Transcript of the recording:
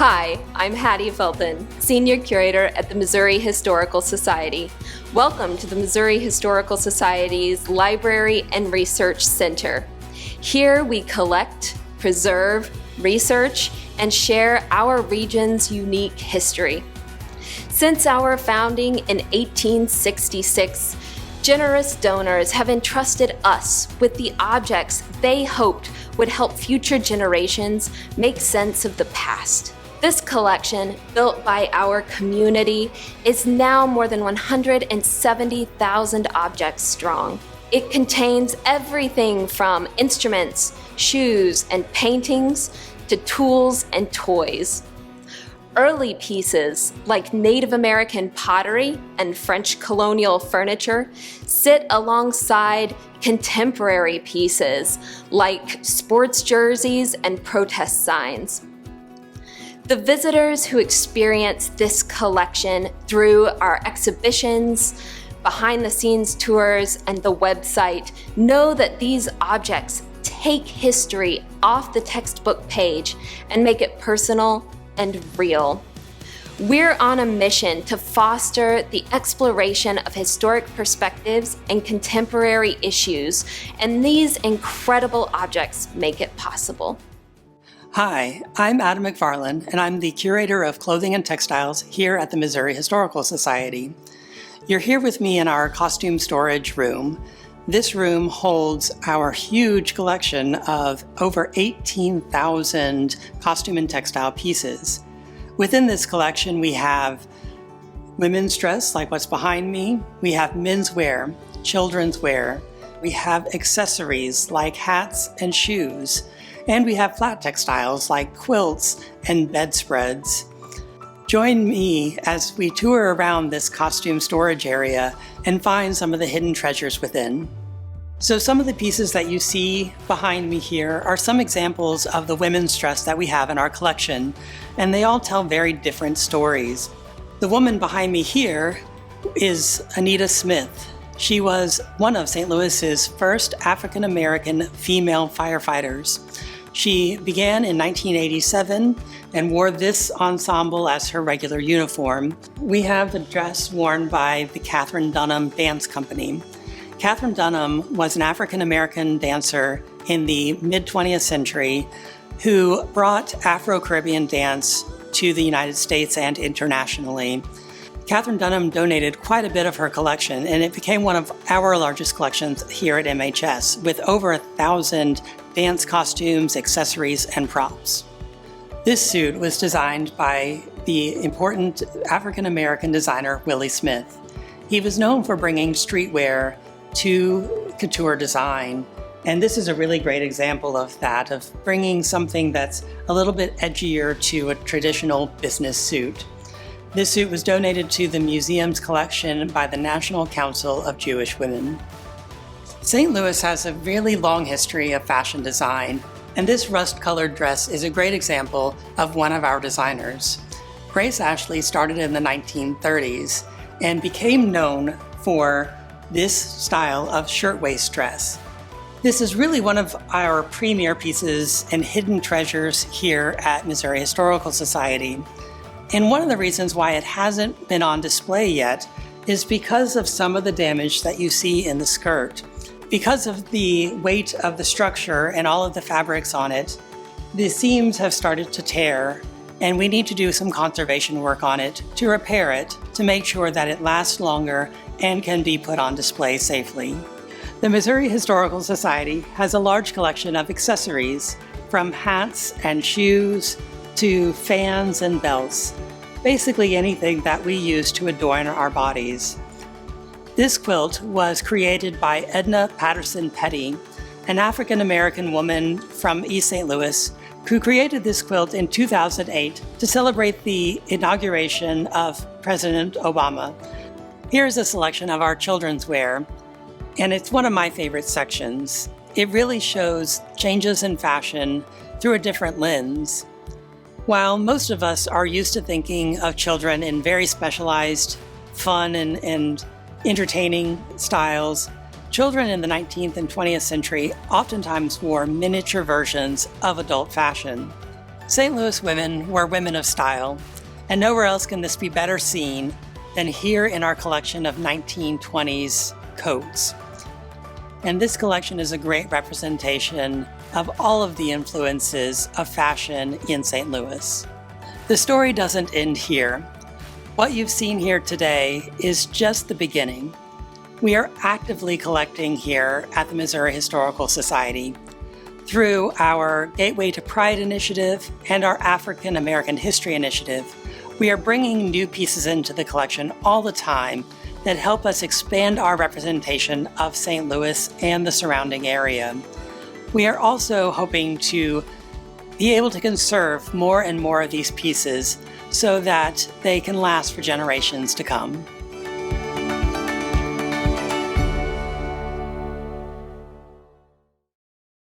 Hi, I'm Hattie Felton, Senior Curator at the Missouri Historical Society. Welcome to the Missouri Historical Society's Library and Research Center. Here we collect, preserve, research, and share our region's unique history. Since our founding in 1866, generous donors have entrusted us with the objects they hoped would help future generations make sense of the past. This collection, built by our community, is now more than 170,000 objects strong. It contains everything from instruments, shoes, and paintings to tools and toys. Early pieces, like Native American pottery and French colonial furniture, sit alongside contemporary pieces like sports jerseys and protest signs. The visitors who experience this collection through our exhibitions, behind-the-scenes tours, and the website know that these objects take history off the textbook page and make it personal and real. We're on a mission to foster the exploration of historic perspectives and contemporary issues, and these incredible objects make it possible. Hi, I'm Adam McFarland, and I'm the Curator of Clothing and Textiles here at the Missouri Historical Society. You're here with me in our costume storage room. This room holds our huge collection of over 18,000 costume and textile pieces. Within this collection, we have women's dress, like what's behind me. We have menswear, children's wear. We have accessories like hats and shoes. And we have flat textiles like quilts and bedspreads. Join me as we tour around this costume storage area and find some of the hidden treasures within. So some of the pieces that you see behind me here are some examples of the women's dress that we have in our collection, and they all tell very different stories. The woman behind me here is Anita Smith. She was one of St. Louis's first African-American female firefighters. She began in 1987 and wore this ensemble as her regular uniform. We have the dress worn by the Katherine Dunham Dance Company. Katherine Dunham was an African-American dancer in the mid-20th century who brought Afro-Caribbean dance to the United States and internationally. Katherine Dunham donated quite a bit of her collection, and it became one of our largest collections here at MHS, with over 1,000 dance costumes, accessories, and props. This suit was designed by the important African-American designer Willie Smith. He was known for bringing streetwear to couture design, and this is a really great example of that, of bringing something that's a little bit edgier to a traditional business suit. This suit was donated to the museum's collection by the National Council of Jewish Women. St. Louis has a really long history of fashion design, and this rust-colored dress is a great example of one of our designers. Grace Ashley started in the 1930s and became known for this style of shirtwaist dress. This is really one of our premier pieces and hidden treasures here at Missouri Historical Society. And one of the reasons why it hasn't been on display yet is because of some of the damage that you see in the skirt. Because of the weight of the structure and all of the fabrics on it, the seams have started to tear, and we need to do some conservation work on it to repair it, to make sure that it lasts longer and can be put on display safely. The Missouri Historical Society has a large collection of accessories, from hats and shoes to fans and belts, basically anything that we use to adorn our bodies. This quilt was created by Edna Patterson Petty, an African-American woman from East St. Louis who created this quilt in 2008 to celebrate the inauguration of President Obama. Here's a selection of our children's wear, and it's one of my favorite sections. It really shows changes in fashion through a different lens. While most of us are used to thinking of children in very specialized, fun and entertaining styles, children in the 19th and 20th century oftentimes wore miniature versions of adult fashion. St. Louis women were women of style, and nowhere else can this be better seen than here in our collection of 1920s coats. And this collection is a great representation of all of the influences of fashion in St. Louis. The story doesn't end here. What you've seen here today is just the beginning. We are actively collecting here at the Missouri Historical Society through our Gateway to Pride initiative and our African American History initiative. We are bringing new pieces into the collection all the time that help us expand our representation of St. Louis and the surrounding area. We are also hoping to be able to conserve more and more of these pieces so that they can last for generations to come.